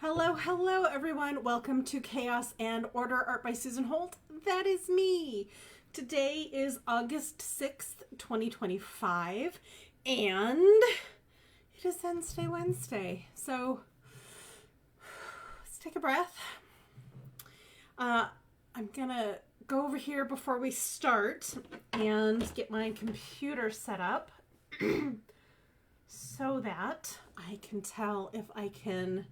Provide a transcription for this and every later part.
Hello, hello everyone. Welcome to Chaos and Order Art by Susan Holt. That is me. Today is August 6th, 2025, and it is Wednesday. So let's take a breath. I'm gonna go over here before we start and get my computer set up so that I can tell if I can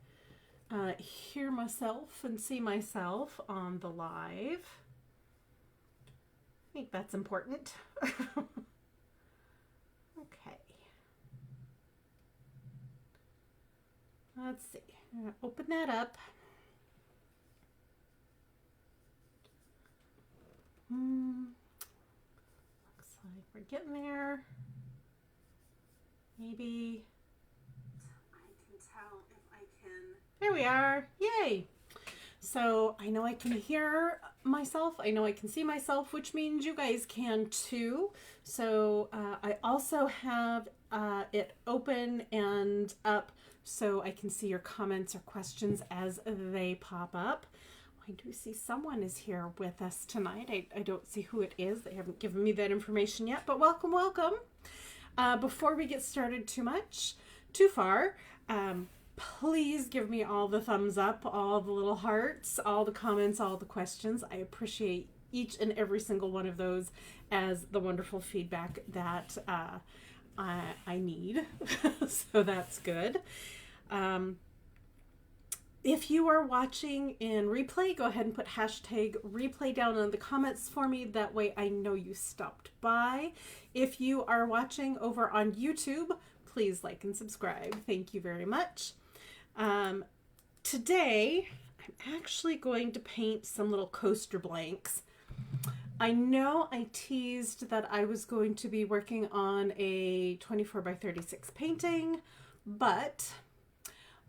hear myself and see myself on the live. I think that's important. Okay. Let's see. I'm gonna open that up. Looks like we're getting there. Maybe I can tell if I can. There we are. Yay. So I know I can hear myself. I know I can see myself, which means you guys can too. So I also have it open and up so I can see your comments or questions as they pop up. I do see someone is here with us tonight. I don't see who it is. They haven't given me that information yet, but welcome, welcome. Before we get started too far, please give me all the thumbs up, all the little hearts, all the comments, all the questions. I appreciate each and every single one of those as the wonderful feedback that I need. So that's good. If you are watching in replay, go ahead and put hashtag replay down in the comments for me. That way I know you stopped by. If you are watching over on YouTube, please like and subscribe. Thank you very much. Today, I'm actually going to paint some little coaster blanks. I know I teased that I was going to be working on a 24 by 36 painting, but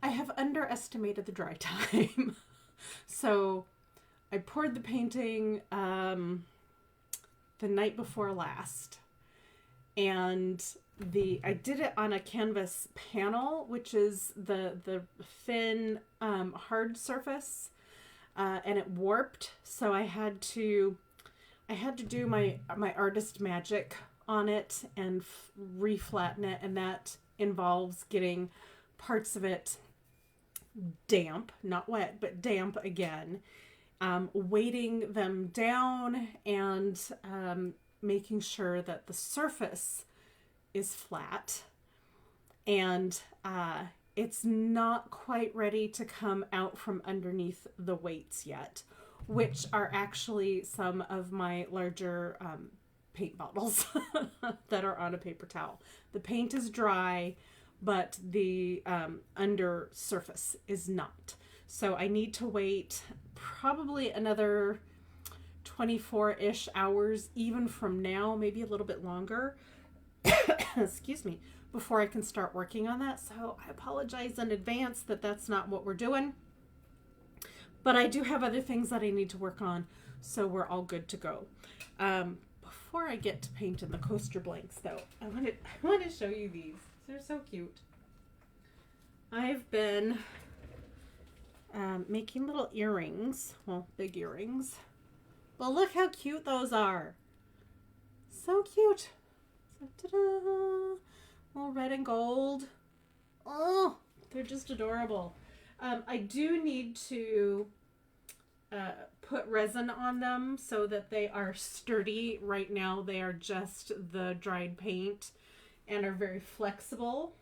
I have underestimated the dry time. So I poured the painting the night before last, and I did it on a canvas panel, which is the thin hard surface, and it warped. So I had to do my artist magic on it and reflatten it, and that involves getting parts of it damp, not wet, but damp again, weighting them down and making sure that the surface is flat, and it's not quite ready to come out from underneath the weights yet, which are actually some of my larger paint bottles that are on a paper towel. The paint is dry, but the under surface is not. So I need to wait probably another 24-ish hours, even from now, maybe a little bit longer, excuse me, before I can start working on that. So I apologize in advance that that's not what we're doing, but I do have other things that I need to work on, so we're all good to go. Before I get to painting the coaster blanks, though, I want to show you these. They're so cute. I've been making little earrings, well, big earrings, but look how cute those are. So cute. Ta-da! All red and gold. Oh, they're just adorable. I do need to put resin on them so that they are sturdy. Right now they are just the dried paint and are very flexible.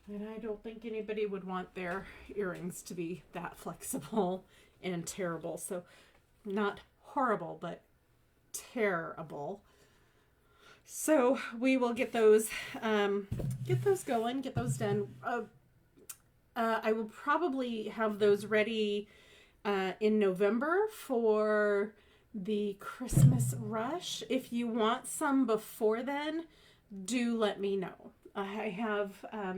And I don't think anybody would want their earrings to be that flexible and terrible. So not horrible, but terrible. So we will get those going, get those done. I will probably have those ready in November for the Christmas rush. If you want some before then, do let me know. I have a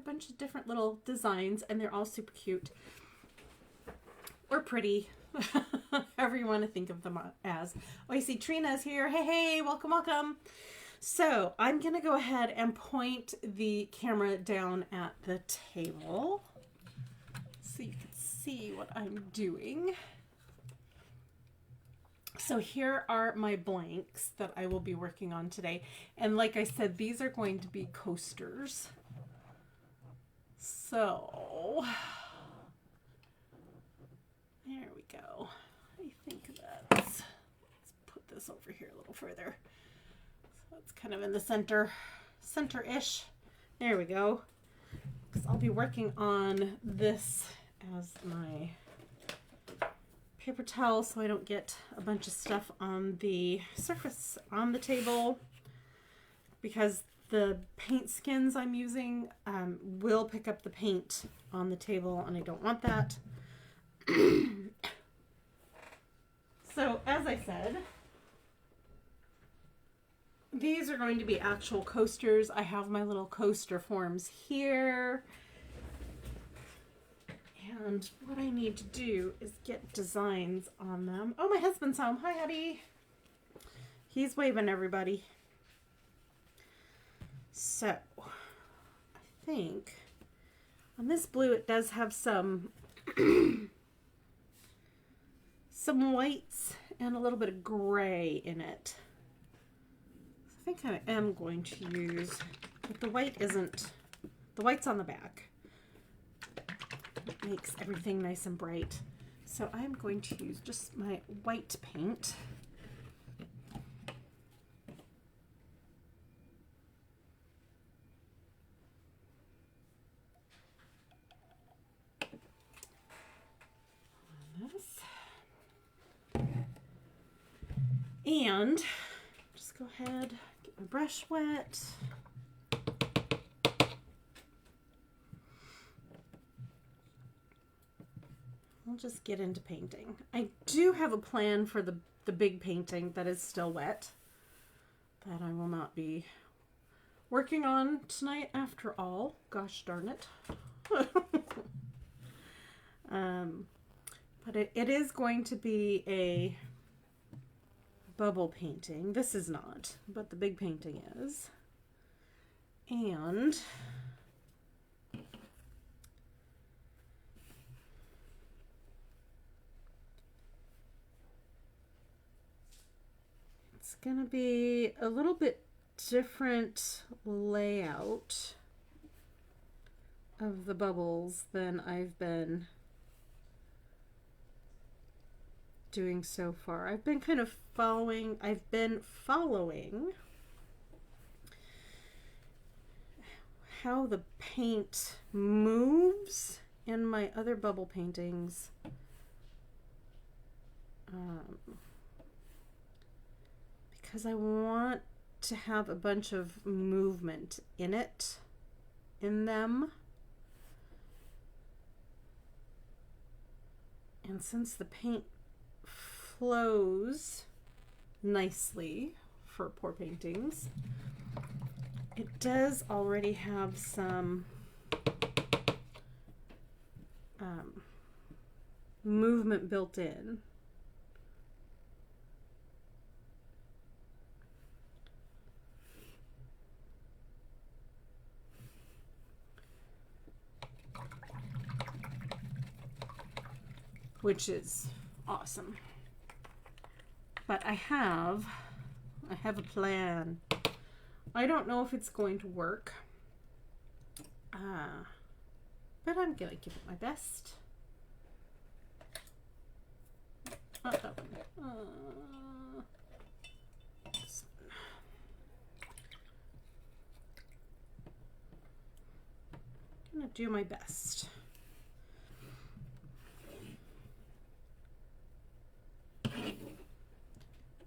bunch of different little designs, and they're all super cute or pretty. However you want to think of them as. Oh, I see Trina's here. Hey, welcome, welcome. So I'm going to go ahead and point the camera down at the table. so you can see what I'm doing. So here are my blanks that I will be working on today. And like I said, these are going to be coasters. So there we go. I think let's put this over here a little further. So it's kind of in the center-ish. There we go. Because I'll be working on this as my paper towel so I don't get a bunch of stuff on the surface on the table, because the paint skins I'm using will pick up the paint on the table and I don't want that. So as I said, these are going to be actual coasters. I have my little coaster forms here. And what I need to do is get designs on them. Oh, my husband's home. Hi, Hubby. He's waving everybody. So, I think on this blue it does have some some whites and a little bit of gray in it. I think I am going to use, but the white isn't, the white's on the back. It makes everything nice and bright. So I'm going to use just my white paint. On this. And just go ahead, get my brush wet. I'll just get into painting. I do have a plan for the big painting that is still wet that I will not be working on tonight after all. Gosh darn it. But it is going to be a bubble painting. This is not, but the big painting is. And it's going to be a little bit different layout of the bubbles than I've been doing so far. I've been following how the paint moves in my other bubble paintings. Because I want to have a bunch of movement in them. And since the paint flows nicely for pour paintings, it does already have some movement built in. Which is awesome. But I have a plan. I don't know if it's going to work, but I'm gonna give it my best. Not that one. This one. I'm gonna do my best.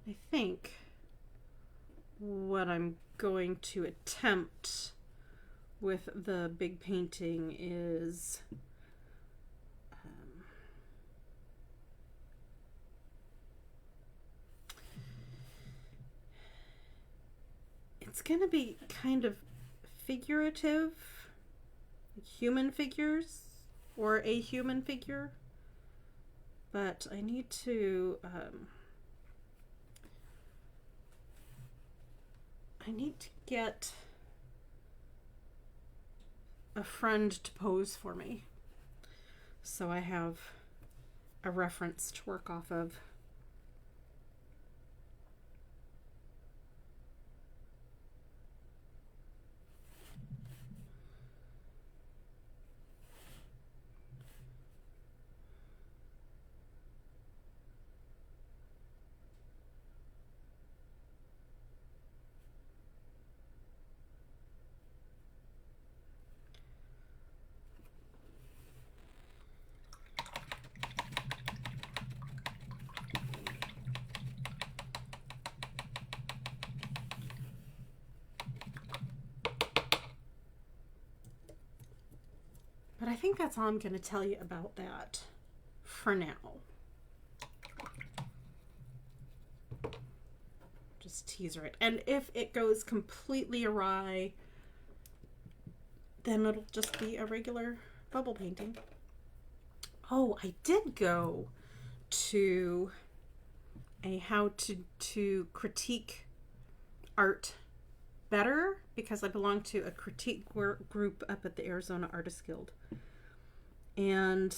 I think what I'm going to attempt with the big painting is it's going to be kind of figurative, human figures or a human figure, but I need to get a friend to pose for me. so I have a reference to work off of. But I think that's all I'm going to tell you about that for now. Just teaser it. And if it goes completely awry, then it'll just be a regular bubble painting. Oh, I did go to a how to critique art better, because I belong to a critique group up at the Arizona Artists Guild. And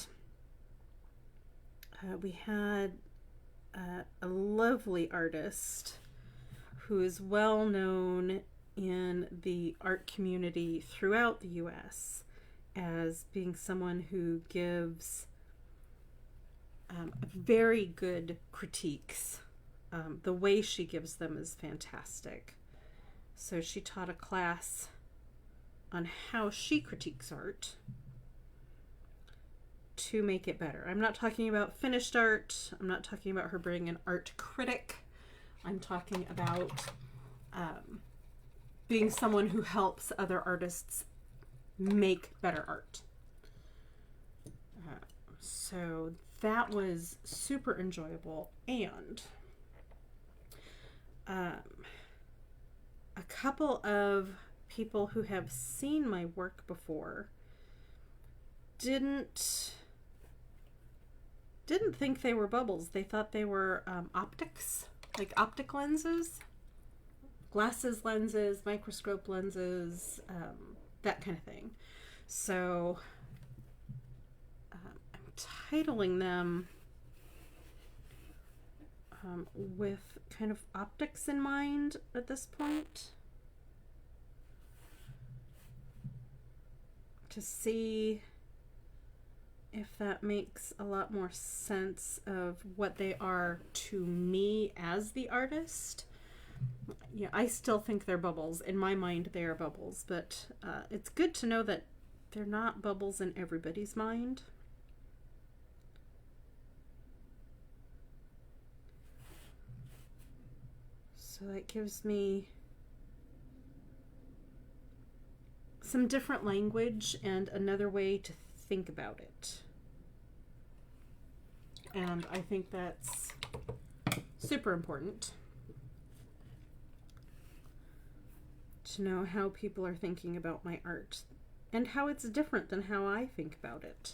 we had a lovely artist who is well known in the art community throughout the U.S. as being someone who gives very good critiques. The way she gives them is fantastic. So she taught a class on how she critiques art to make it better. I'm not talking about finished art. I'm not talking about her being an art critic. I'm talking about being someone who helps other artists make better art. So that was super enjoyable. And a couple of people who have seen my work before didn't think they were bubbles. They thought they were optics, like optic lenses, glasses lenses, microscope lenses, that kind of thing. So I'm titling them with kind of optics in mind at this point, to see if that makes a lot more sense of what they are to me as the artist. Yeah, I still think they're bubbles. In my mind, they are bubbles, but it's good to know that they're not bubbles in everybody's mind. So that gives me some different language and another way to think about it. And I think that's super important to know how people are thinking about my art and how it's different than how I think about it.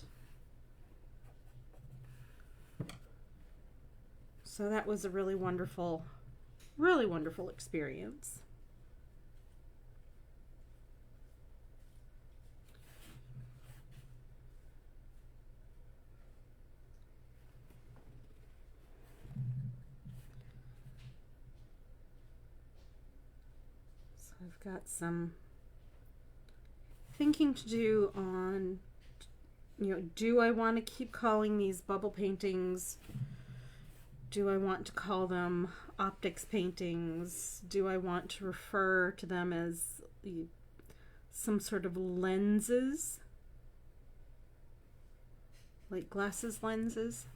So that was a really wonderful experience. So I've got some thinking to do on, do I want to keep calling these bubble paintings? Do I want to call them optics paintings? Do I want to refer to them as some sort of lenses? Like glasses lenses?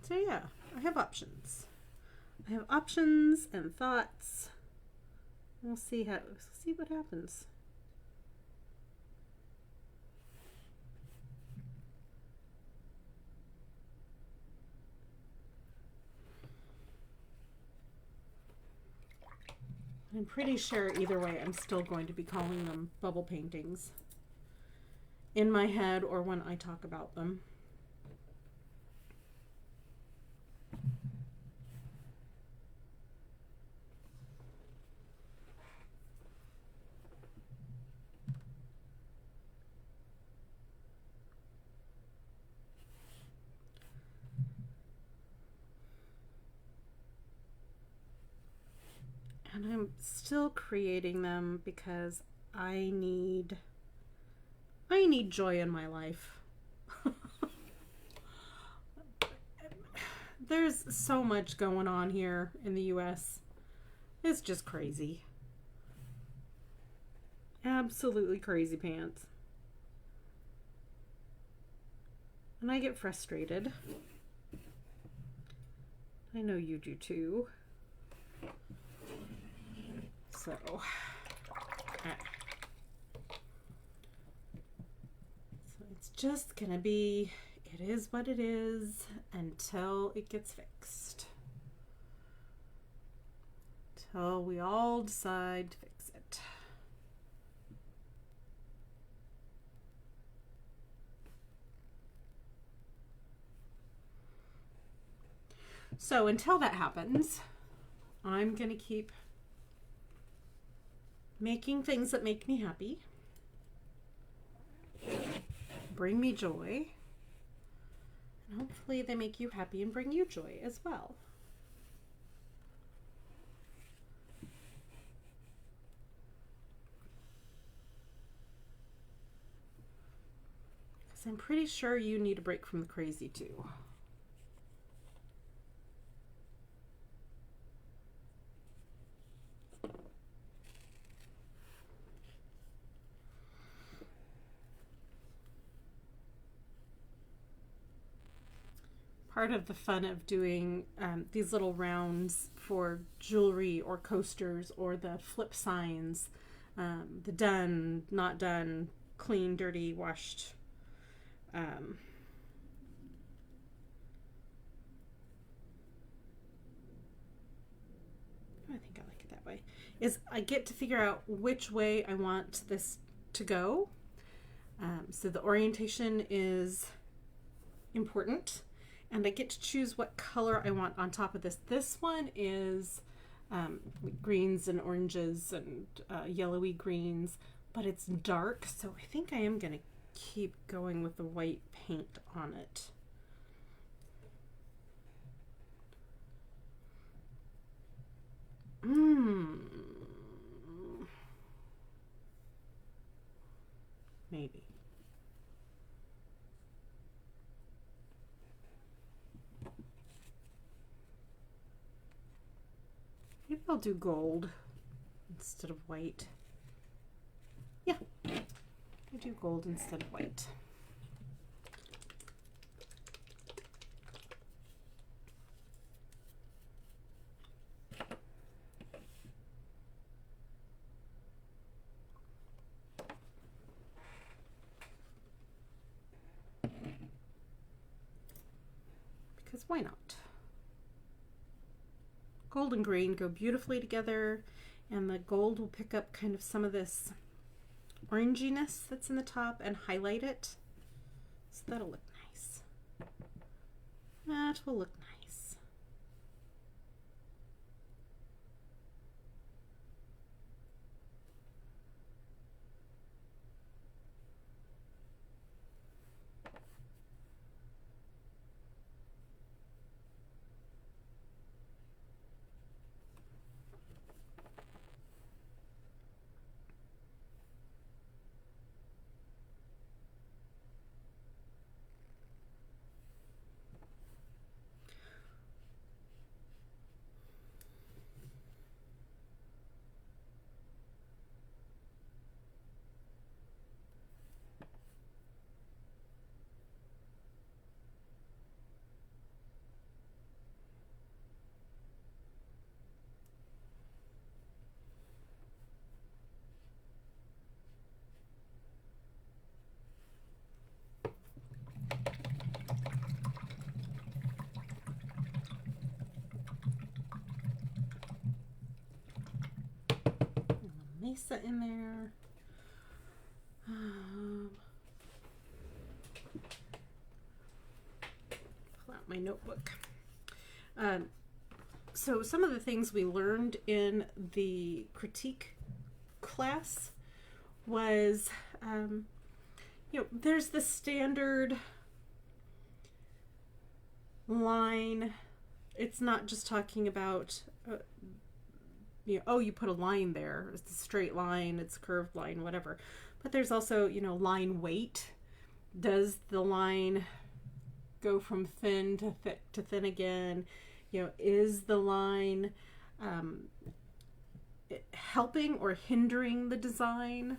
So yeah, I have options. I have options and thoughts. We'll see what happens. I'm pretty sure either way I'm still going to be calling them bubble paintings in my head or when I talk about them. And I'm still creating them because I need joy in my life. There's so much going on here in the US. It's just crazy. Absolutely crazy pants. And I get frustrated. I know you do too. So, it's just gonna be, it is what it is until it gets fixed. Till we all decide to fix it. So until that happens, I'm gonna keep making things that make me happy, bring me joy, and hopefully they make you happy and bring you joy as well. Because I'm pretty sure you need a break from the crazy too. Part of the fun of doing these little rounds for jewelry or coasters or the flip signs, the done, not done, clean, dirty, washed. I think I like it that way. Is I get to figure out which way I want this to go. So the orientation is important. And I get to choose what color I want on top of this. This one is greens and oranges and yellowy greens, but it's dark, so I think I am going to keep going with the white paint on it. Maybe. Maybe I'll do gold instead of white. Yeah, I do gold instead of white. Because why not? Gold and green go beautifully together, and the gold will pick up kind of some of this oranginess that's in the top and highlight it. So that'll look nice. That will look nice. Mesa in there. Pull out my notebook. So some of the things we learned in the critique class was, there's the standard line. It's not just talking about you put a line there. It's a straight line, it's a curved line, whatever. But there's also, line weight. Does the line go from thin to thick to thin again? Is the line helping or hindering the design?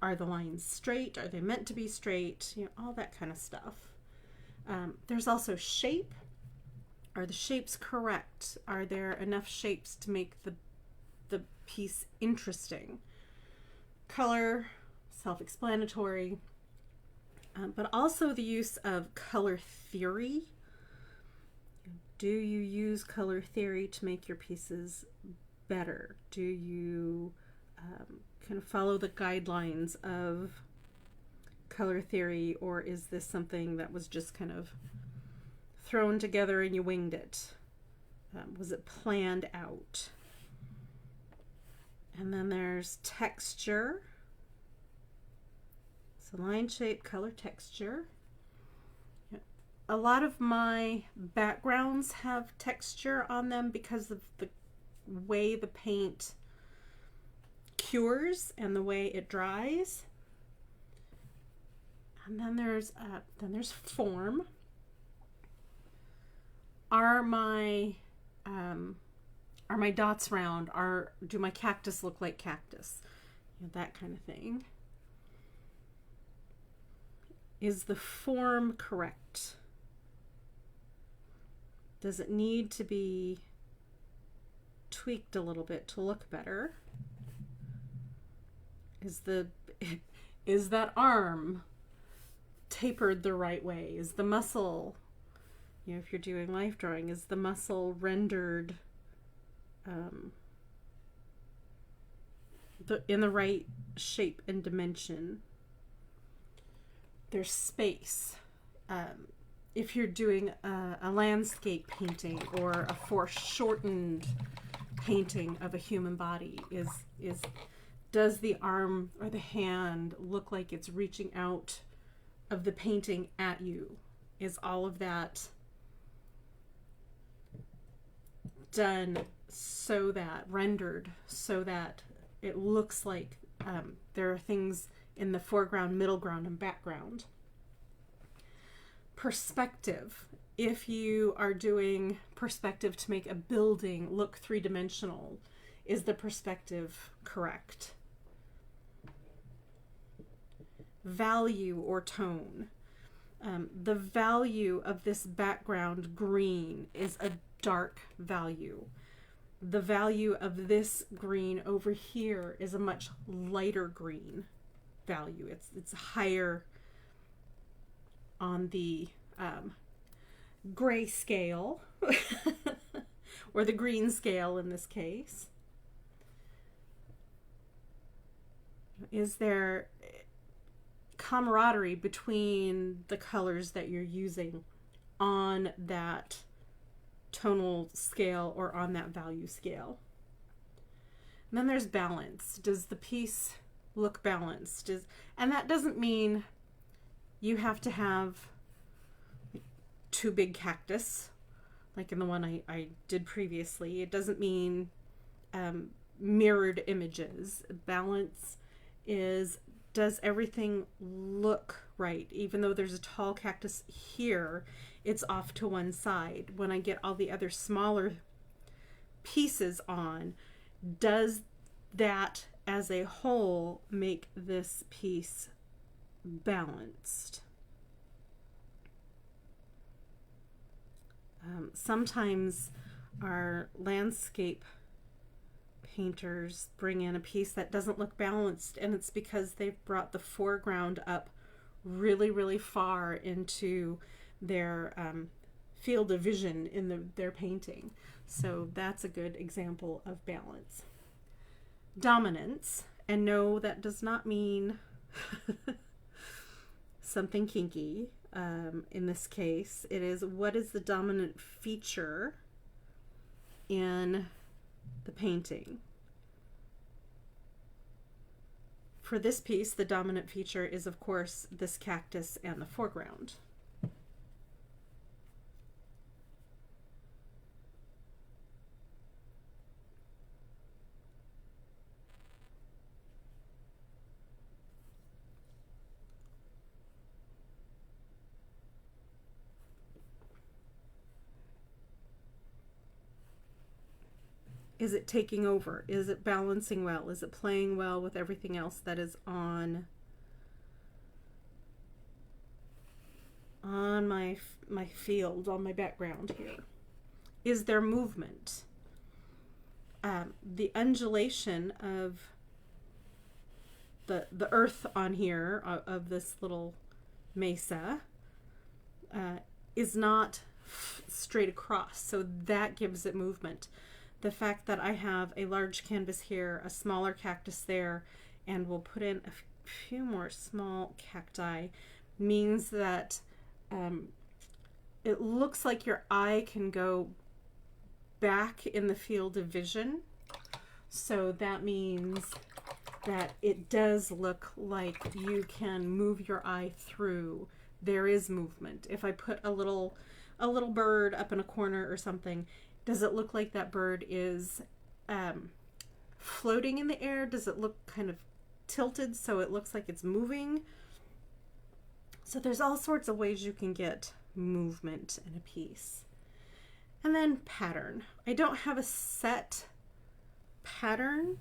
Are the lines straight? Are they meant to be straight? All that kind of stuff. There's also shape. Are the shapes correct? Are there enough shapes to make the piece interesting? Color, self-explanatory, but also the use of color theory. Do you use color theory to make your pieces better? Do you kind of follow the guidelines of color theory, or is this something that was just kind of thrown together and you winged it? Was it planned out? And then there's texture. So line, shape, color, texture. A lot of my backgrounds have texture on them because of the way the paint cures and the way it dries. And then there's form. Are my dots round? Do my cactus look like cactus? That kind of thing. Is the form correct? Does it need to be tweaked a little bit to look better? Is that arm tapered the right way? Is the muscle, if you're doing life drawing, is the muscle rendered in the right shape and dimension? There's space. If you're doing a landscape painting or a foreshortened painting of a human body, does the arm or the hand look like it's reaching out of the painting at you? Is all of that done so that, rendered so that it looks like there are things in the foreground, middle ground, and background? Perspective. If you are doing perspective to make a building look three-dimensional, is the perspective correct? Value or tone. The value of this background green is a dark value. The value of this green over here is a much lighter green value. It's higher on the gray scale or the green scale in this case. Is there camaraderie between the colors that you're using on that tonal scale or on that value scale? And then there's balance. Does the piece look balanced? And that doesn't mean you have to have two big cactus like in the one I did previously. It doesn't mean mirrored images. Balance is, does everything look right? Even though there's a tall cactus here, it's off to one side. When I get all the other smaller pieces on, does that as a whole make this piece balanced? Sometimes our landscape painters bring in a piece that doesn't look balanced, and it's because they've brought the foreground up really, really far into their field of vision in their painting. So that's a good example of balance. Dominance, and no, that does not mean something kinky. In this case, it is, what is the dominant feature in the painting? For this piece, the dominant feature is, of course, this cactus and the foreground. Is it taking over? Is it balancing well? Is it playing well with everything else that is on my field, on my background here? Is there movement? The undulation of the earth on here, of this little mesa, is not straight across, so that gives it movement. The fact that I have a large canvas here, a smaller cactus there, and we'll put in a few more small cacti, means that it looks like your eye can go back in the field of vision. So that means that it does look like you can move your eye through. There is movement. If I put a little bird up in a corner or something, does it look like that bird is floating in the air? Does it look kind of tilted so it looks like it's moving? So there's all sorts of ways you can get movement in a piece. And then pattern. I don't have a set pattern.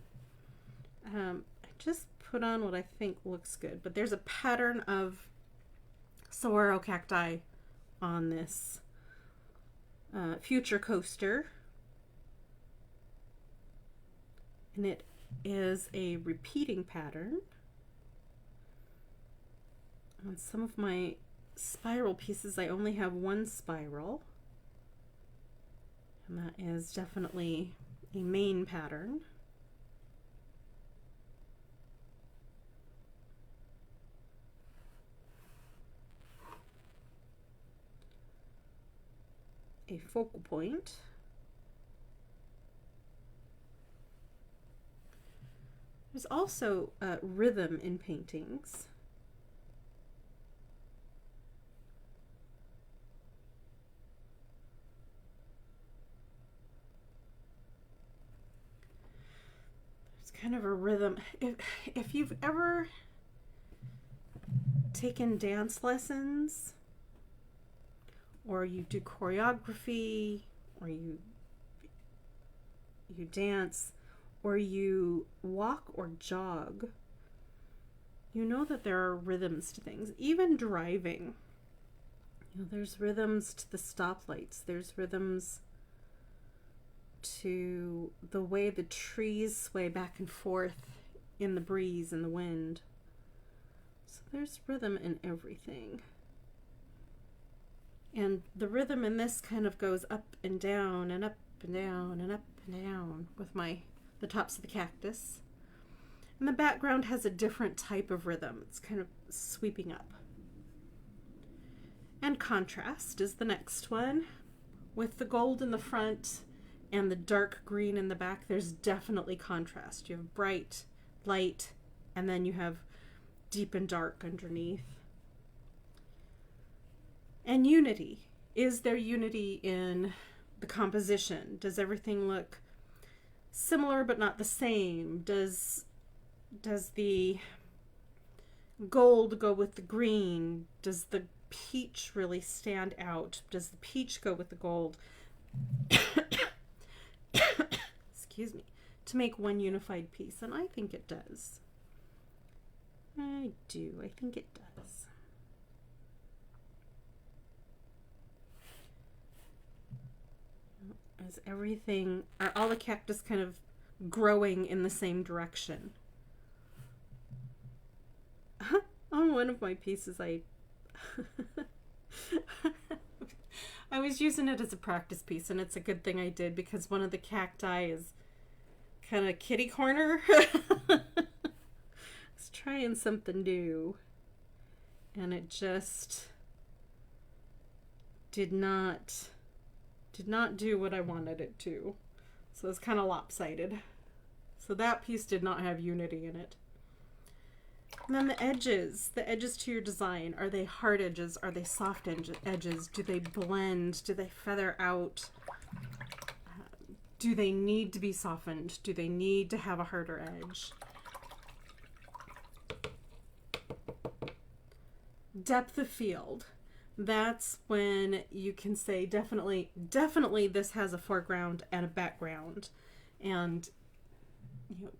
I just put on what I think looks good, but there's a pattern of saguaro cacti on this future coaster, and it is a repeating pattern. On some of my spiral pieces, I only have one spiral, and that is definitely a main pattern. A focal point. There's also rhythm in paintings. There's kind of a rhythm. If you've ever taken dance lessons, or you do choreography, or you dance, or you walk or jog, you know that there are rhythms to things. Even driving, you know, there's rhythms to the stoplights. There's rhythms to the way the trees sway back and forth in the breeze and the wind. So there's rhythm in everything. And the rhythm in this kind of goes up and down and up and down and up and down with the tops of the cactus. And the background has a different type of rhythm. It's kind of sweeping up. And contrast is the next one. With the gold in the front and the dark green in the back, there's definitely contrast. You have bright, light, and then you have deep and dark underneath. And unity. Is there unity in the composition? Does everything look similar but not the same? Does the gold go with the green? Does the peach really stand out? Does the peach go with the gold? Excuse me. To make one unified piece. And I think it does. I do. I think it does. Is everything, are all the cactus kind of growing in the same direction? On one of my pieces, I was using it as a practice piece, and it's a good thing I did, because one of the cacti is kind of kitty corner. I was trying something new, and it just did not do what I wanted it to. So it's kind of lopsided. So that piece did not have unity in it. And then the edges to your design. Are they hard edges? Are they soft edges? Do they blend? Do they feather out? Do they need to be softened? Do they need to have a harder edge? Depth of field. That's when you can say definitely this has a foreground and a background. And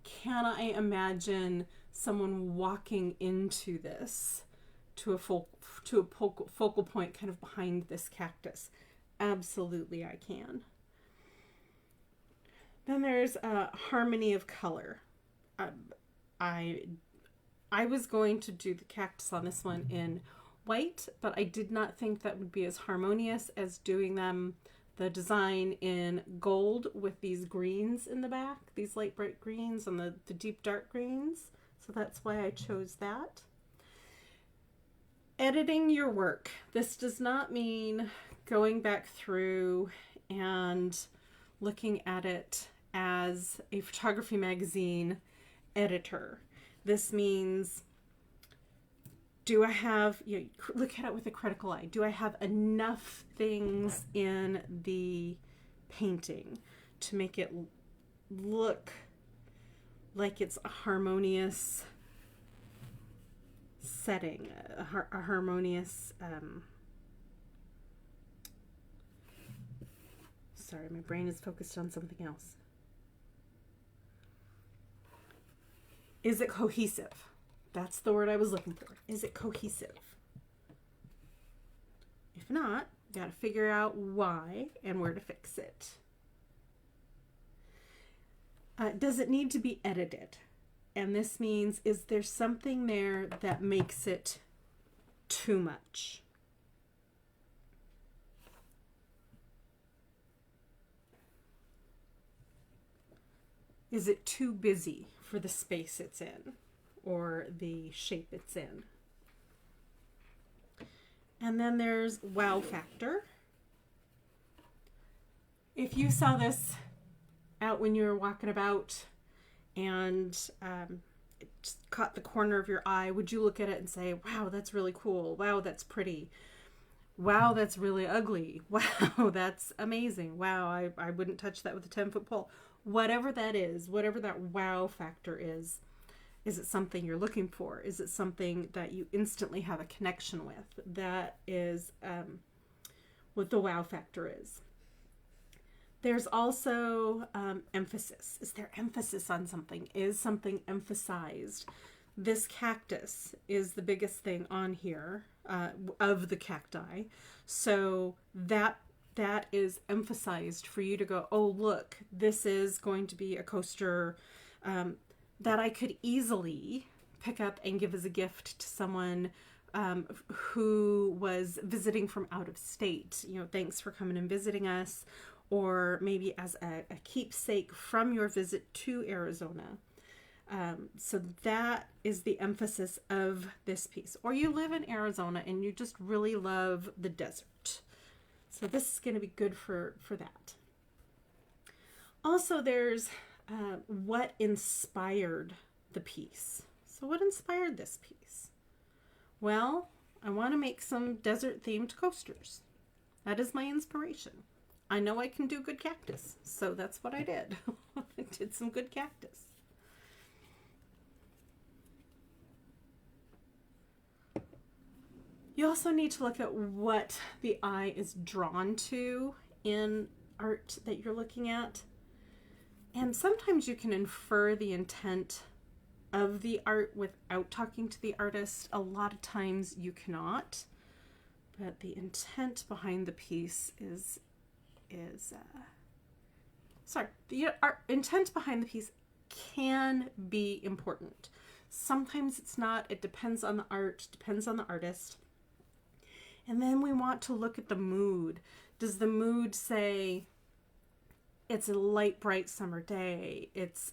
can I imagine someone walking into this to a focal point kind of behind this cactus? Absolutely, I can. Then there's harmony of color. I was going to do the cactus on this one in white, but I did not think that would be as harmonious as doing the design in gold with these greens in the back, these light bright greens and the deep dark greens. So that's why I chose that. Editing your work. This does not mean going back through and looking at it as a photography magazine editor. This means, do I have, look at it with a critical eye. Do I have enough things in the painting to make it look like it's a harmonious setting, a harmonious, sorry, my brain is focused on something else. Is it cohesive? That's the word I was looking for. Is it cohesive? If not, you got to figure out why and where to fix it. Does it need to be edited? And this means, is there something there that makes it too much? Is it too busy for the space it's in or the shape it's in? And then there's wow factor. If you saw this out when you were walking about and it just caught the corner of your eye, would you look at it and say, wow, that's really cool. Wow, that's pretty. Wow, that's really ugly. Wow, that's amazing. Wow, I wouldn't touch that with a 10-foot pole. Whatever that is, whatever that wow factor is it something you're looking for? Is it something that you instantly have a connection with? That is what the wow factor is. There's also emphasis. Is there emphasis on something? Is something emphasized? This cactus is the biggest thing on here of the cacti. So that is emphasized for you to go, oh, look, this is going to be a coaster that I could easily pick up and give as a gift to someone who was visiting from out of state. Thanks for coming and visiting us. Or maybe as a keepsake from your visit to Arizona. So that is the emphasis of this piece. Or you live in Arizona and you just really love the desert. So this is going to be good for that. Also, there's what inspired the piece. So what inspired this piece? Well, I want to make some desert-themed coasters. That is my inspiration. I know I can do good cactus, so that's what I did. I did some good cactus. You also need to look at what the eye is drawn to in art that you're looking at. And sometimes you can infer the intent of the art without talking to the artist. A lot of times you cannot. But the intent behind the piece is the intent behind the piece can be important. Sometimes it's not. It depends on the art, depends on the artist. And then we want to look at the mood. Does the mood say it's a light, bright summer day, it's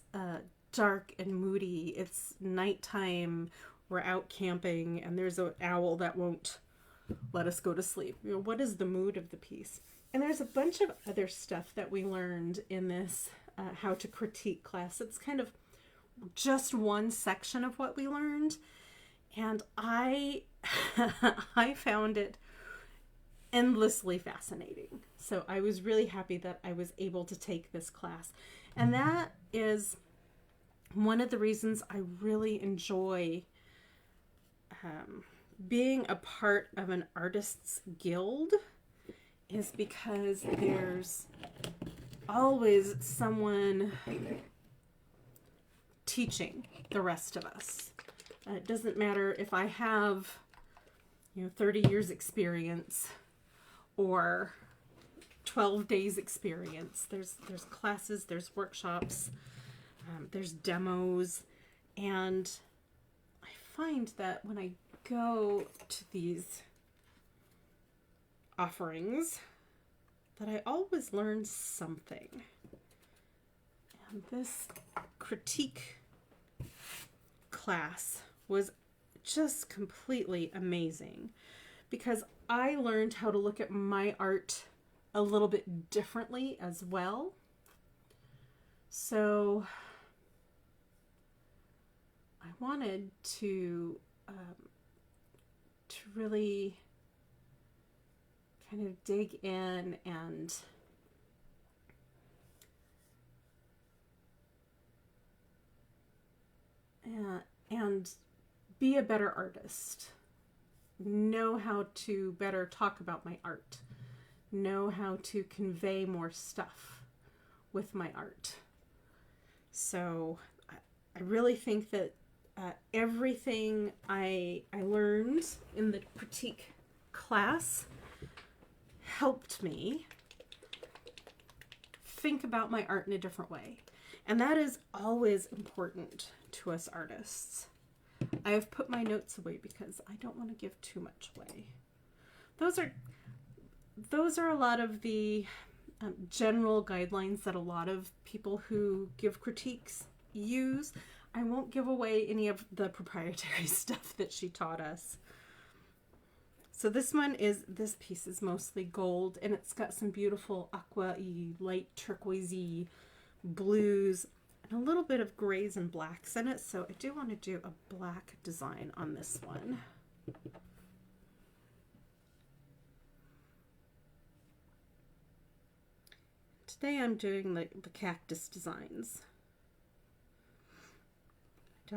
dark and moody, it's nighttime, we're out camping, and there's an owl that won't let us go to sleep? What is the mood of the piece? And there's a bunch of other stuff that we learned in this how to critique class. It's kind of just one section of what we learned. And I found it endlessly fascinating. So I was really happy that I was able to take this class. And that is one of the reasons I really enjoy being a part of an artists guild, is because there's always someone teaching the rest of us. It doesn't matter if I have, 30 years experience or 12 days experience. There's classes, there's workshops, there's demos, and I find that when I go to these offerings that I always learn something. And this critique class was just completely amazing because I learned how to look at my art a little bit differently as well. So I wanted to really kind of dig in and be a better artist. Know how to better talk about my art. Know how to convey more stuff with my art. So I really think that everything I learned in the critique class helped me think about my art in a different way. And that is always important to us artists. I have put my notes away because I don't want to give too much away. Those are a lot of the general guidelines that a lot of people who give critiques use. I won't give away any of the proprietary stuff that she taught us. So this piece is mostly gold, and it's got some beautiful aqua-y, light turquoisey blues, and a little bit of grays and blacks in it. So I do want to do a black design on this one. Today I'm doing the cactus designs. I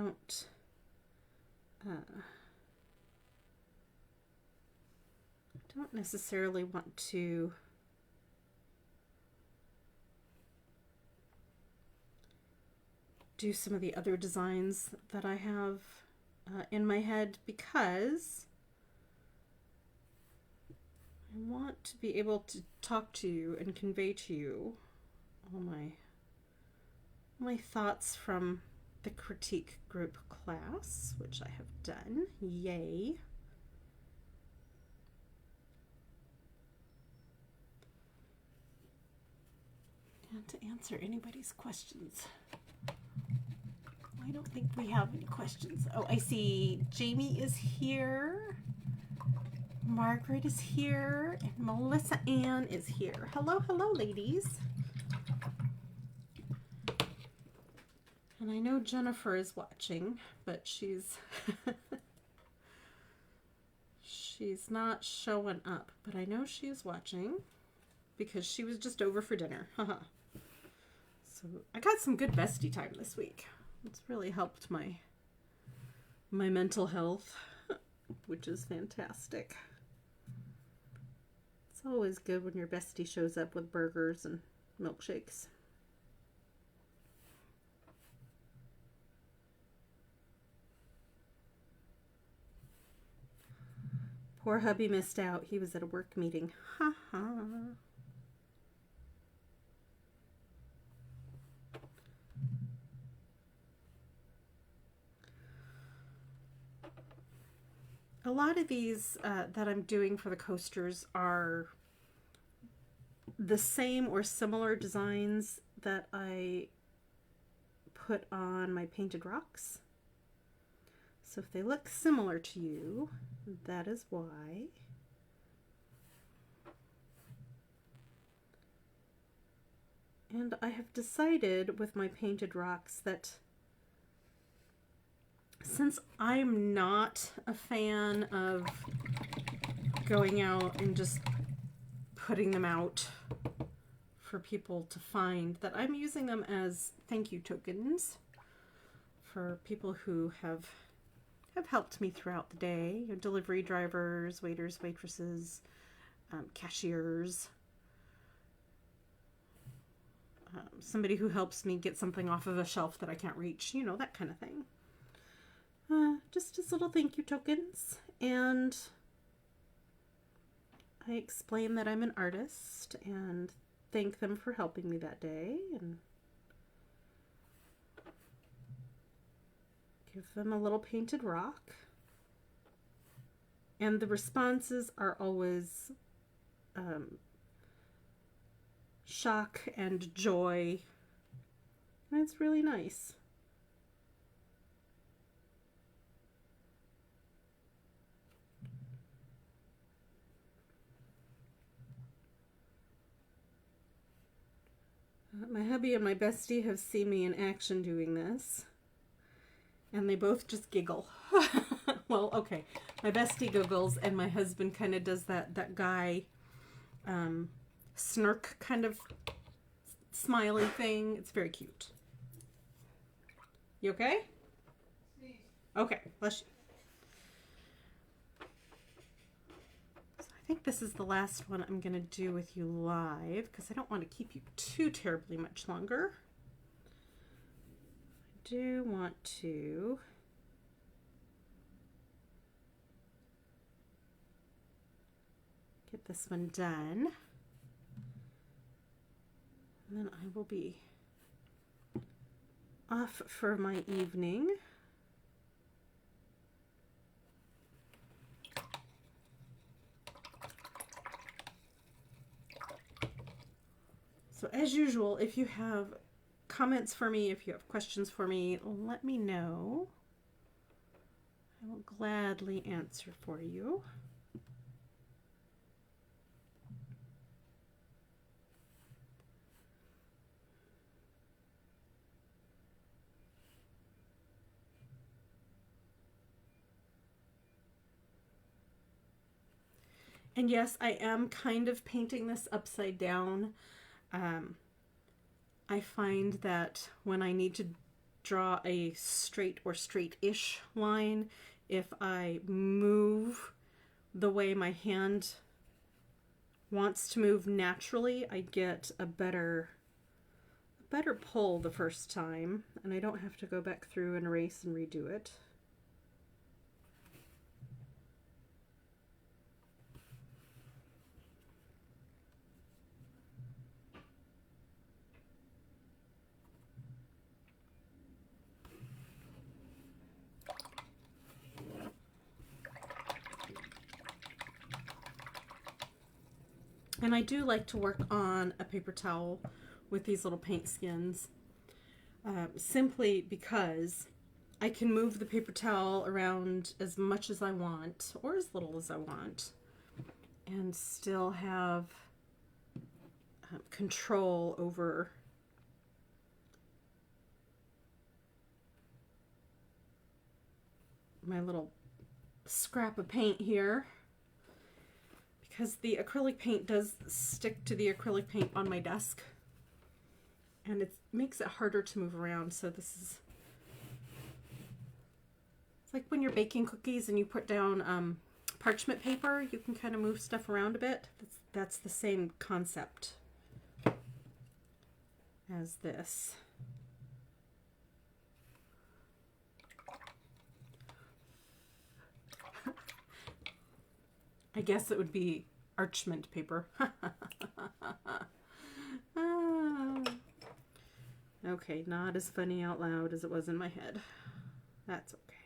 don't necessarily want to do some of the other designs that I have in my head because I want to be able to talk to you and convey to you all my thoughts from the critique group class, which I have done. Yay. And to answer anybody's questions. I don't think we have any questions. Oh, I see Jamie is here. Margaret is here. And Melissa Ann is here. Hello, hello, ladies. And I know Jennifer is watching, but she's she's not showing up. But I know she is watching because she was just over for dinner. Haha. So I got some good bestie time this week. It's really helped my mental health, which is fantastic. It's always good when your bestie shows up with burgers and milkshakes. Poor hubby missed out. He was at a work meeting. Ha ha. A lot of these that I'm doing for the coasters are the same or similar designs that I put on my painted rocks. So if they look similar to you, that is why. And I have decided with my painted rocks that since I'm not a fan of going out and just putting them out for people to find, that I'm using them as thank you tokens for people who have helped me throughout the day. You know, delivery drivers, waiters, waitresses, cashiers. somebody who helps me get something off of a shelf that I can't reach, you know, that kind of thing. Just as little thank you tokens. And I explain that I'm an artist and thank them for helping me that day, and give them a little painted rock. And the responses are always shock and joy. And it's really nice. My hubby and my bestie have seen me in action doing this, and they both just giggle. Well, okay, my bestie giggles, and my husband kind of does that guy snark kind of smiley thing. It's very cute. You okay? Okay, bless you. I think this is the last one I'm going to do with you live because I don't want to keep you too terribly much longer. I do want to get this one done. And then I will be off for my evening. So as usual, if you have comments for me, if you have questions for me, let me know. I will gladly answer for you. And yes, I am kind of painting this upside down. I find that when I need to draw a straight or straight-ish line, if I move the way my hand wants to move naturally, I get a better pull the first time, and I don't have to go back through and erase and redo it. And I do like to work on a paper towel with these little paint skins, simply because I can move the paper towel around as much as I want, or as little as I want, and still have control over my little scrap of paint here. Because the acrylic paint does stick to the acrylic paint on my desk, and it makes it harder to move around. So this is, it's like when you're baking cookies and you put down parchment paper, you can kind of move stuff around a bit. That's the same concept as this. I guess it would be parchment paper. Okay, not as funny out loud as it was in my head. That's okay.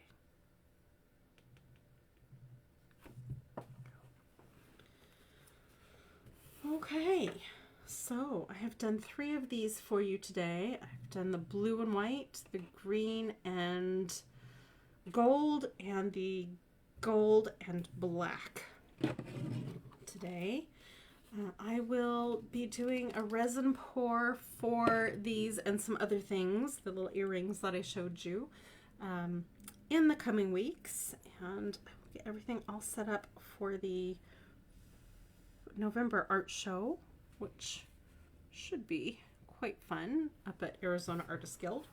Okay, so I have done 3 of these for you today. I've done the blue and white, the green and gold, and the gold and black. Today I will be doing a resin pour for these and some other things, the little earrings that I showed you, in the coming weeks, and I will get everything all set up for the November art show, which should be quite fun up at Arizona Artist Guild.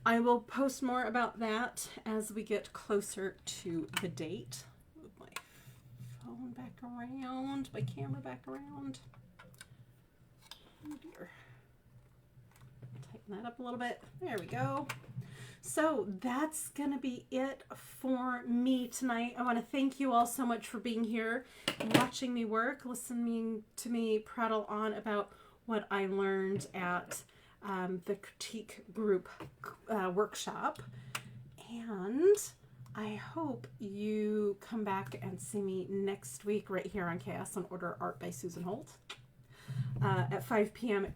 I will post more about that as we get closer to the date. Back around, my camera back around. Oh dear. that up a little bit. There we go. So that's going to be it for me tonight. I want to thank you all so much for being here, watching me work, listening to me prattle on about what I learned at the critique group workshop. And I hope you come back and see me next week right here on Chaos and Order Art by Susan Holt at 5 p.m.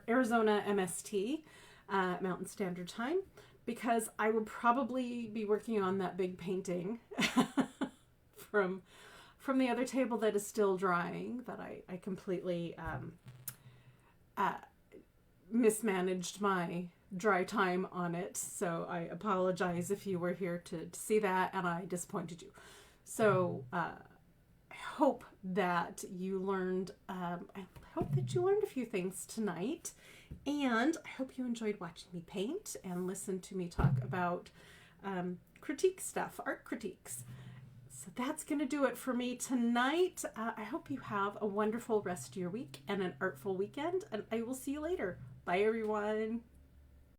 Arizona MST, Mountain Standard Time, because I will probably be working on that big painting from the other table that is still drying, that I completely mismanaged my dry time on it. So I apologize if you were here to see that and I disappointed you. So I hope that you learned, I hope that you learned a few things tonight, and I hope you enjoyed watching me paint and listen to me talk about critique stuff, art critiques. So that's going to do it for me tonight. I hope you have a wonderful rest of your week and an artful weekend, and I will see you later. Bye, everyone.